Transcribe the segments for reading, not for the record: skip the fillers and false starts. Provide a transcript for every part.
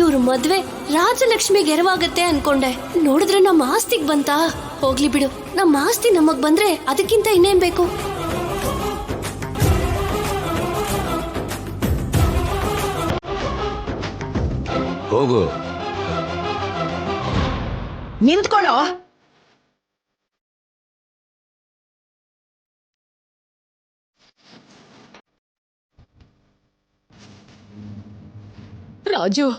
ಇವ್ರ ಮದ್ವೆ ರಾಜಲಕ್ಷ್ಮಿಗೆ ಎರವಾಗತ್ತೆ ಅನ್ಕೊಂಡೆ. ನೋಡಿದ್ರೆ ನಮ್ಮ ಆಸ್ತಿಗ್ ಬಂತಾ? ಹೋಗ್ಲಿ ಬಿಡು, ನಮ್ಮ ಆಸ್ತಿ ನಮಗ್ ಬಂದ್ರೆ ಅದಕ್ಕಿಂತ ಇನ್ನೇನ್ ಬೇಕು? ಹೋಗು. ನಿಂತ್ಕೊಳ್ಳೋ. ರಾಜು,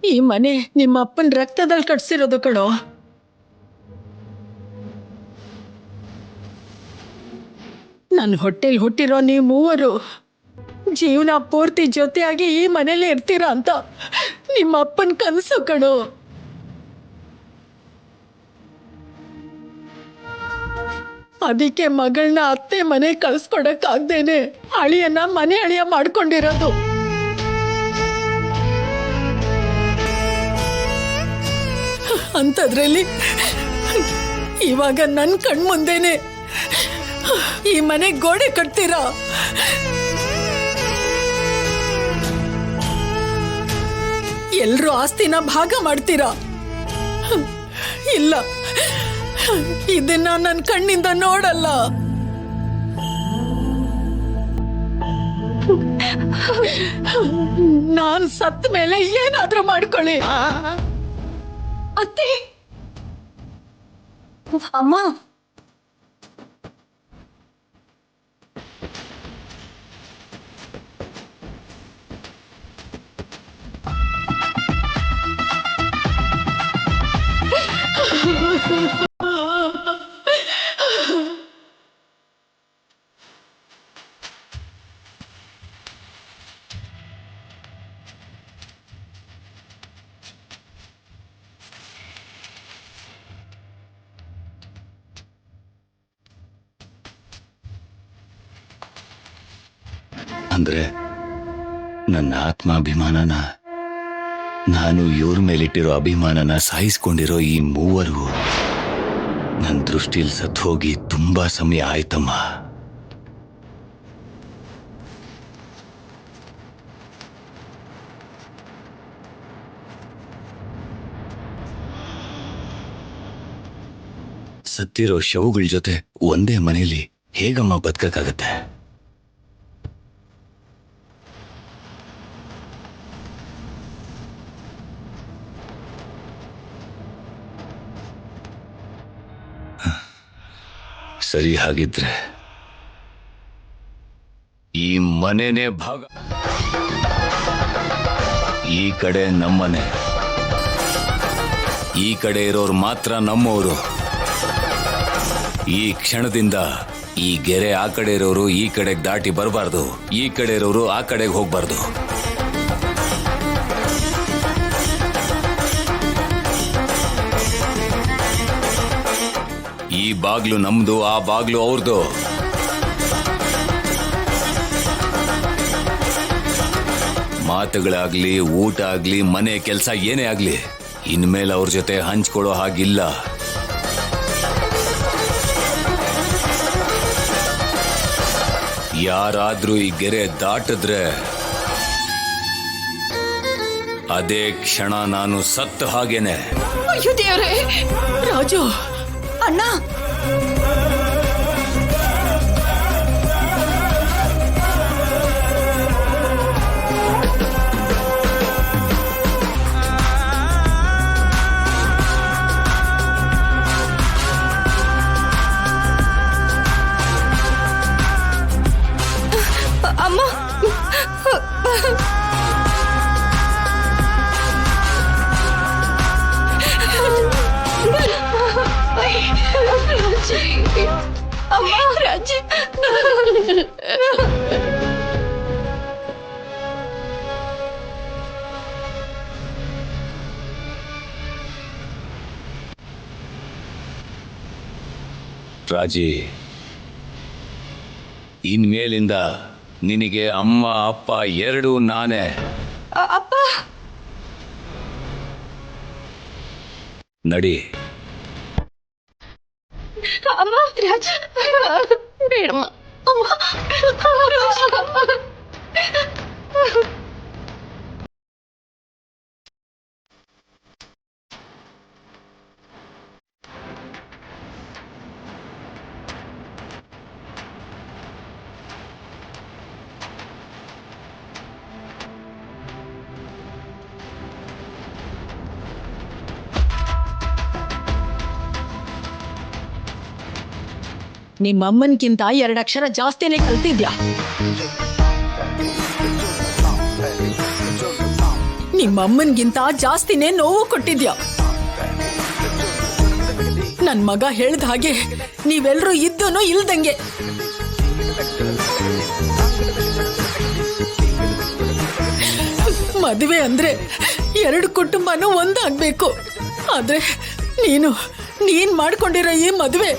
ಈ ಮನೆ ನಿಮ್ಮ ಅಪ್ಪನ ರಕ್ತದಲ್ಲಿ ಕಟ್ಸಿರೋದು ಕಣೋ. ನನ್ನ ಹೊಟ್ಟೆಲ್ ಹುಟ್ಟಿರೋ ನೀವು ಮೂವರು ಜೀವನ ಪೂರ್ತಿ ಜೊತೆಯಾಗಿ ಈ ಮನೇಲಿ ಇರ್ತೀರಾ ಅಂತ ನಿಮ್ಮ ಅಪ್ಪನ ಕನಸು ಕಣೋ. ಅದಕ್ಕೆ ಮಗಳನ್ನ ಅತ್ತೆ ಮನೆ ಕಳ್ಸ್ಕೊಡಕ್ಕಾಗ್ದೇನೆ ಅಳಿಯನ್ನ ಮನೆ ಅಳಿಯ ಮಾಡ್ಕೊಂಡಿರೋದು. ಅಂಥದ್ರಲ್ಲಿ ಇವಾಗ ನನ್ನ ಕಣ್ಮುಂದೆನೆ ಈ ಮನೆ ಗೋಡೆ ಕಟ್ತೀರಾ? ಎಲ್ರೂ ಆಸ್ತಿನ ಭಾಗ ಮಾಡ್ತೀರಾ? ಇಲ್ಲ, ಇದನ್ನ ನನ್ನ ಕಣ್ಣಿಂದ ನೋಡಲ್ಲ. ನಾನ್ ಸತ್ತ ಮೇಲೆ ಏನಾದ್ರೂ ಮಾಡ್ಕೊಳ್ಳಿ. ಅತ್ತೆ, ಅಮ್ಮ, ಅಂದ್ರೆ ನನ್ನ ಆತ್ಮಾಭಿಮಾನನ, ನಾನು ಇವ್ರ ಮೇಲಿಟ್ಟಿರೋ ಅಭಿಮಾನನ ಸಾಯಿಸ್ಕೊಂಡಿರೋ ಈ ಮೂವರು ನನ್ನ ದೃಷ್ಟಿಲ್ ಸತ್ತು ಹೋಗಿ ತುಂಬಾ ಸಮಯ ಆಯ್ತಮ್ಮ. ಸತ್ತಿರೋ ಶವಗಳ ಜೊತೆ ಒಂದೇ ಮನೇಲಿ ಹೇಗಮ್ಮ ಬದುಕಕ್ಕಾಗತ್ತೆ? ಸರಿ, ಹಾಗಿದ್ರೆ ಈ ಮನೆನೇ ಭಾಗ. ಈ ಕಡೆ ನಮ್ಮನೆ, ಈ ಕಡೆ ಇರೋರು ಮಾತ್ರ ನಮ್ಮವರು. ಈ ಕ್ಷಣದಿಂದ ಈ ಗೆರೆ ಆ ಕಡೆ ಇರೋರು ಈ ಕಡೆಗೆ ದಾಟಿ ಬರಬಾರ್ದು, ಈ ಕಡೆ ಇರೋರು ಆ ಕಡೆಗೆ ಹೋಗ್ಬಾರ್ದು. ಈ ಬಾಗ್ಲು ನಮ್ದು, ಆ ಬಾಗ್ಲು ಅವ್ರದು. ಮಾತುಗಳಾಗ್ಲಿ, ಊಟ ಆಗ್ಲಿ, ಮನೆ ಕೆಲಸ ಏನೇ ಆಗ್ಲಿ ಇನ್ಮೇಲೆ ಅವ್ರ ಜೊತೆ ಹಂಚ್ಕೊಳ್ಳೋ ಹಾಗಿಲ್ಲ. ಯಾರಾದ್ರೂ ಈ ಗೆರೆ ದಾಟಿದ್ರೆ ಅದೇ ಕ್ಷಣ ನಾನು ಸತ್ತ ಹಾಗೇನೆ. ಅಯ್ಯೋ ದೇವ್ರೇ! ರಾಜು ಅಣ್ಣ, ಅಮ್ಮ, ರಾಜಿ, ರಾಜಿ, ಇನ್ಮೇಲಿಂದ ನಿನಗೆ ಅಮ್ಮ ಅಪ್ಪ ಎರಡೂ ನಾನೇ. ಅಪ್ಪ, ನಡಿ. ಅಮ್ಮ, ರಾಜ, ಬೇಡಮ್ಮ, ಅಮ್ಮ, ರಾಜ. ನಿಮ್ಮಮ್ಮನ್ಗಿಂತ 2 ಅಕ್ಷರ ಜಾಸ್ತಿನೇ ಕಲ್ತಿದ್ಯಾ. ನಿಮ್ಮಮ್ಮನ್ಗಿಂತ ಜಾಸ್ತಿನೇ ನೋವು ಕೊಟ್ಟಿದ್ಯಾ. ನನ್ ಮಗ ಹೇಳ್ದ ಹಾಗೆ ನೀವೆಲ್ರೂ ಇದ್ದನೋ ಇಲ್ದಂಗೆ. ಮದುವೆ ಅಂದ್ರೆ 2 ಕುಟುಂಬನೂ ಒಂದಾಗ್ಬೇಕು. ಆದ್ರೆ ನೀನ್ ಮಾಡ್ಕೊಂಡಿರೋ ಈ ಮದುವೆ